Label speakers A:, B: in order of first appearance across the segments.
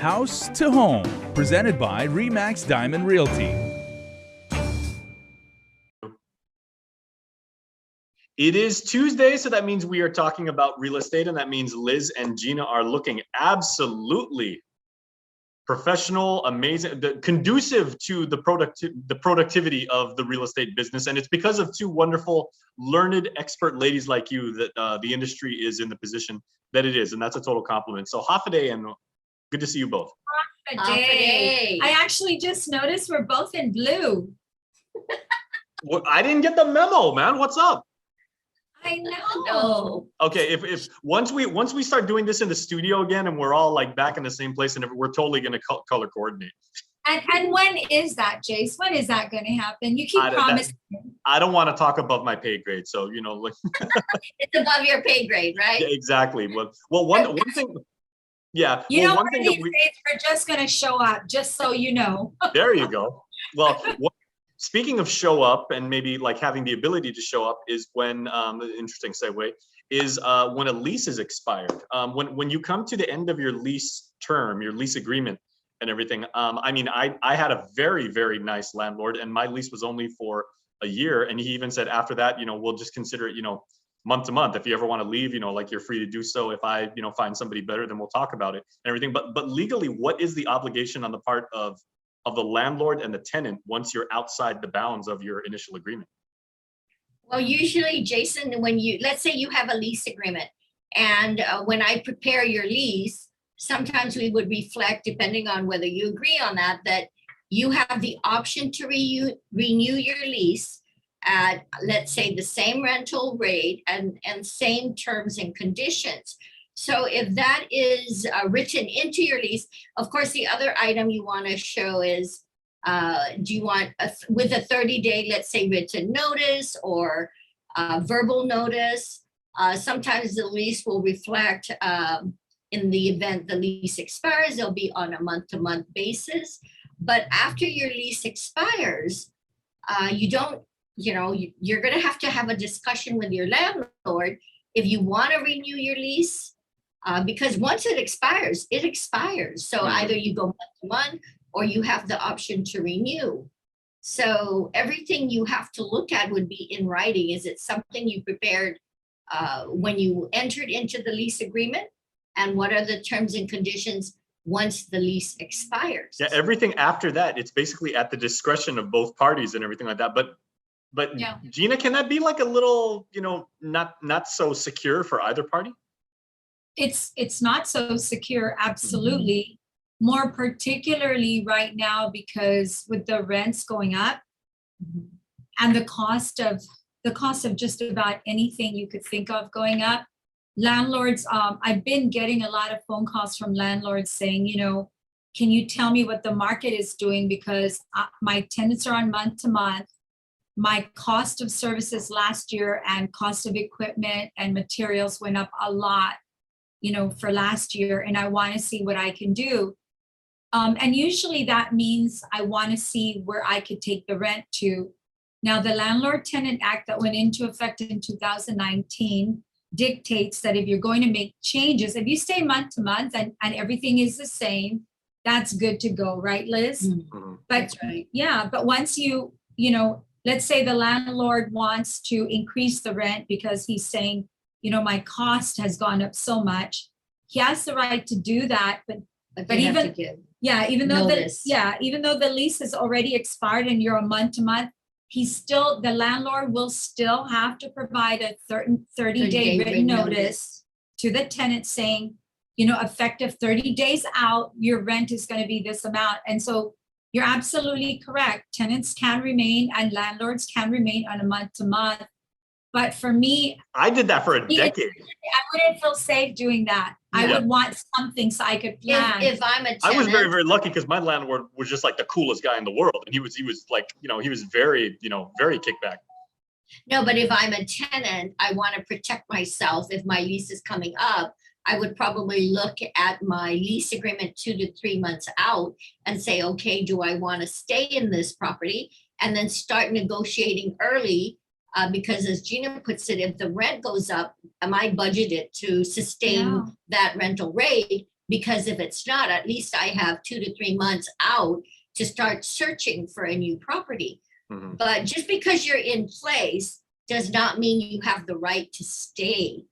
A: House to Home, presented by Remax Diamond Realty.
B: It is Tuesday, so that means we are talking about real estate, and that means Liz and Gina are looking absolutely professional, amazing, conducive to the productivity of the real estate business. And it's because of two wonderful, learned, expert ladies like you that the industry is in the position that it is, and that's a total compliment. So Hafaday, and good to see you both.
C: Hafaday. I actually just noticed we're both in blue.
B: Well, I didn't get the memo, man. What's up?
C: I know.
B: Okay, if once we start doing this in the studio again and we're all like back in the same place, and we're totally gonna color coordinate.
C: And when is that, Jace? When is that going to happen? You keep promising.
B: I don't want to talk above my pay grade, so you know, like
D: it's above your pay grade, right?
B: Yeah, exactly. Well, one thing. Yeah.
C: You know, one of these days we're just going to show up, just so you know.
B: There you go. Well. Speaking of show up and maybe like having the ability to show up is when, interesting segue, is when a lease is expired. When you come to the end of your lease term, your lease agreement and everything, I mean, I had a very, very nice landlord, and my lease was only for a year. And he even said after that, you know, we'll just consider it, you know, month to month. If you ever want to leave, you know, like you're free to do so. If I, you know, find somebody better, then we'll talk about it and everything. But legally, what is the obligation on the part of the landlord and the tenant once you're outside the bounds of your initial agreement?
D: Well, usually, Jason, when let's say you have a lease agreement, and when I prepare your lease, sometimes we would reflect, depending on whether you agree on that you have the option to renew your lease at, let's say, the same rental rate and same terms and conditions. So if that is written into your lease, of course, the other item you want to show is, do you want, with a 30-day, let's say, written notice or verbal notice? Sometimes the lease will reflect, in the event the lease expires, they'll be on a month-to-month basis. But after your lease expires, you don't, you know, you're going to have a discussion with your landlord if you want to renew your lease. Because once it expires, it expires. So either you go month to month or you have the option to renew. So everything you have to look at would be in writing. Is it something you prepared when you entered into the lease agreement? And what are the terms and conditions once the lease expires?
B: Yeah, everything after that, it's basically at the discretion of both parties and everything like that. But yeah. Gina, can that be like a little, you know, not so secure for either party?
C: It's not so secure, absolutely. More particularly right now, because with the rents going up and the cost of just about anything you could think of going up, landlords, I've been getting a lot of phone calls from landlords saying, you know, can you tell me what the market is doing? Because my tenants are on month to month. My cost of services last year and cost of equipment and materials went up a lot, you know, for last year, and I want to see what I can do. And usually that means I want to see where I could take the rent to. Now, the Landlord-Tenant Act that went into effect in 2019 dictates that if you're going to make changes, if you stay month to month and everything is the same, that's good to go, right, Liz?
B: Mm-hmm.
C: But
D: that's right.
C: Yeah, but once you know, let's say the landlord wants to increase the rent because he's saying, you know, my cost has gone up so much. He has the right to do that, but even even though the lease has already expired and you're a month to month, the landlord will still have to provide a 30-day written notice to the tenant saying, you know, effective 30 days out, your rent is going to be this amount. And so you're absolutely correct. Tenants can remain and landlords can remain on a month to month. But for me,
B: I did that for a decade.
C: I wouldn't feel safe doing that. I would want something so I could plan.
D: If I'm a tenant,
B: I was very, very lucky because my landlord was just like the coolest guy in the world. And he was like, you know, he was very, you know, very kickback.
D: No, but if I'm a tenant, I want to protect myself. If my lease is coming up, I would probably look at my lease agreement 2 to 3 months out and say, okay, do I want to stay in this property? And then start negotiating early. Because as Gina puts it, if the rent goes up, am I budgeted to sustain that rental rate? because if it's not, at least I have 2 to 3 months out to start searching for a new property.
B: Mhm.
D: But just because you're in place does not mean you have the right to stay.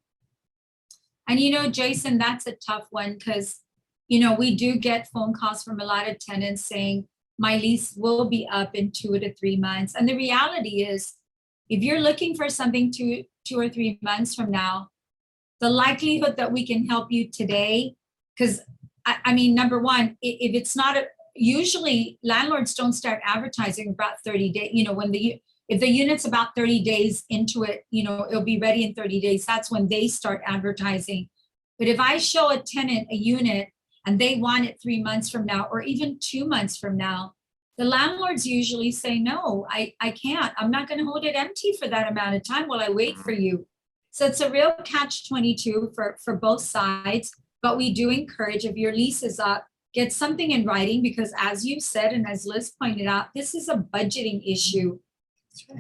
C: And Jason, that's a tough one because, we do get phone calls from a lot of tenants saying my lease will be up in 2 to 3 months. And the reality is, if you're looking for something 2 or 3 months from now, the likelihood that we can help you today, because I mean, number one, if it's not usually landlords don't start advertising about 30 days, if the unit's about 30 days into it, it'll be ready in 30 days. That's when they start advertising. But if I show a tenant a unit and they want it 3 months from now, or even 2 months from now, the landlords usually say, no, I can't. I'm not going to hold it empty for that amount of time while I wait for you. So it's a real catch-22 for both sides. But we do encourage, if your lease is up, get something in writing, because as you said, and as Liz pointed out, this is a budgeting issue.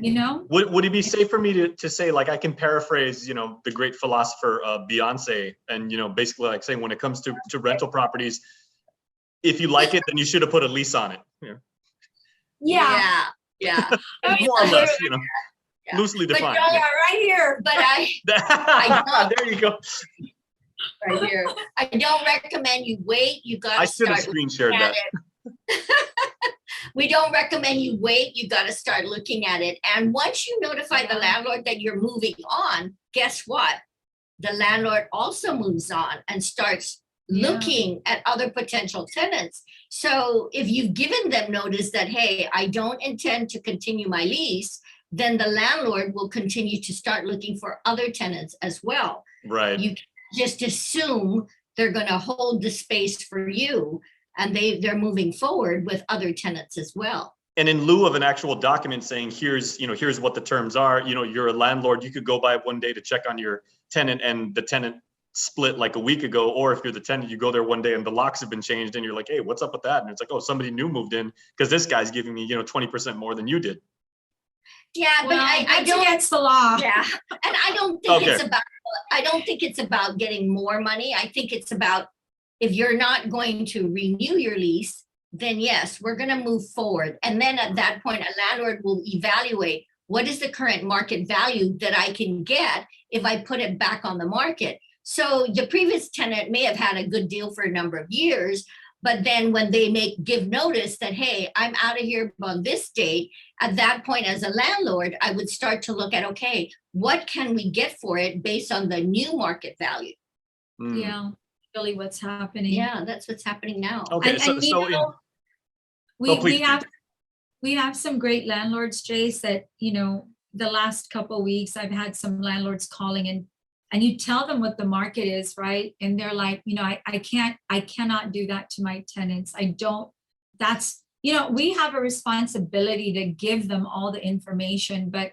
B: Would it be safe for me to say, like, I can paraphrase, the great philosopher Beyonce, and basically like saying, when it comes to rental properties, if you like it, then you should have put a lease on it.
C: Yeah.
B: More or less,
D: Yeah.
B: loosely
D: But
B: defined.
C: Yeah, right here.
D: But I
B: There you go.
D: right here. I don't recommend you wait. You got
B: I
D: to
B: should have
D: start
B: screen shared
D: looking at
B: that.
D: it. We don't recommend you wait. You got to start looking at it. And once you notify the landlord that you're moving on, guess what? The landlord also moves on and starts looking at other potential tenants. So if you've given them notice that, hey, I don't intend to continue my lease, then the landlord will continue to start looking for other tenants as well.
B: Right.
D: You just assume they're going to hold the space for you, and they're moving forward with other tenants as well.
B: And in lieu of an actual document saying, here's what the terms are, you're a landlord, you could go by one day to check on your tenant, and the tenant split like a week ago. Or if you're the tenant, you go there one day and the locks have been changed, and you're like, hey, what's up with that? And it's like, oh, somebody new moved in because this guy's giving me 20% more than you did.
D: Yeah, but I don't.
C: Against the law.
D: Yeah, and I don't think it's about getting more money. I think it's about, if you're not going to renew your lease, then yes, we're going to move forward. And then at that point, a landlord will evaluate what is the current market value that I can get if I put it back on the market. So the previous tenant may have had a good deal for a number of years, but then when they give notice that, hey, I'm out of here on this date, at that point as a landlord, I would start to look at, okay, what can we get for it based on the new market value?
C: Yeah, really what's happening.
D: Yeah, that's what's happening now.
B: Okay,
C: we have some great landlords, Jace, that, the last couple of weeks I've had some landlords calling, and you tell them what the market is, right? And they're like, I cannot do that to my tenants. We have a responsibility to give them all the information, but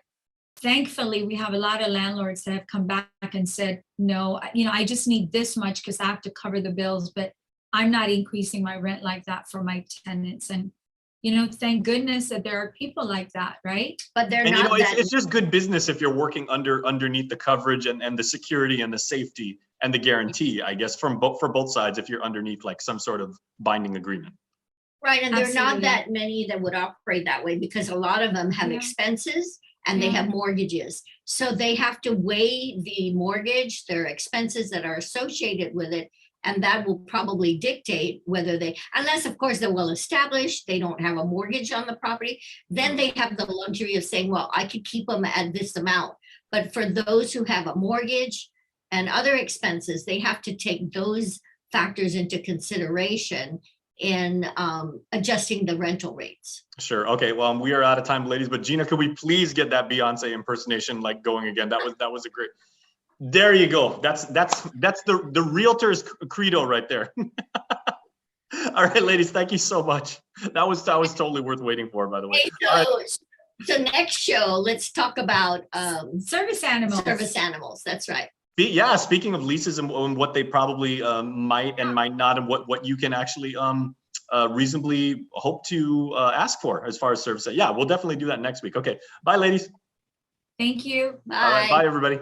C: thankfully we have a lot of landlords that have come back and said, no, I just need this much because I have to cover the bills, but I'm not increasing my rent like that for my tenants. And thank goodness that there are people like that, right?
D: But they're
B: and
D: not.
B: It's just good business if you're working underneath the coverage and the security and the safety and the guarantee, I guess, for both sides, if you're underneath like some sort of binding agreement.
D: Right, and there are not
C: Absolutely.
D: that many that would operate that way, because a lot of them have expenses and they have mortgages. So they have to weigh the mortgage, their expenses that are associated with it, and that will probably dictate whether unless of course they're well established, they don't have a mortgage on the property, then they have the luxury of saying, well, I could keep them at this amount. But for those who have a mortgage and other expenses, they have to take those factors into consideration in adjusting the rental rates.
B: Sure. Okay. Well, we are out of time, ladies. But Gina, could we please get that Beyonce impersonation like going again? That was a great. There you go. That's the realtor's credo right there. All right, ladies. Thank you so much. That was totally worth waiting for, by the way.
D: Okay, so next show, let's talk about
C: Service animals.
D: Service animals. That's right.
B: Yeah. Speaking of leases and what they probably might and might not, and what you can actually reasonably hope to ask for as far as service. Yeah, we'll definitely do that next week. Okay. Bye, ladies.
C: Thank you.
D: Bye.
B: All right. Bye, everybody.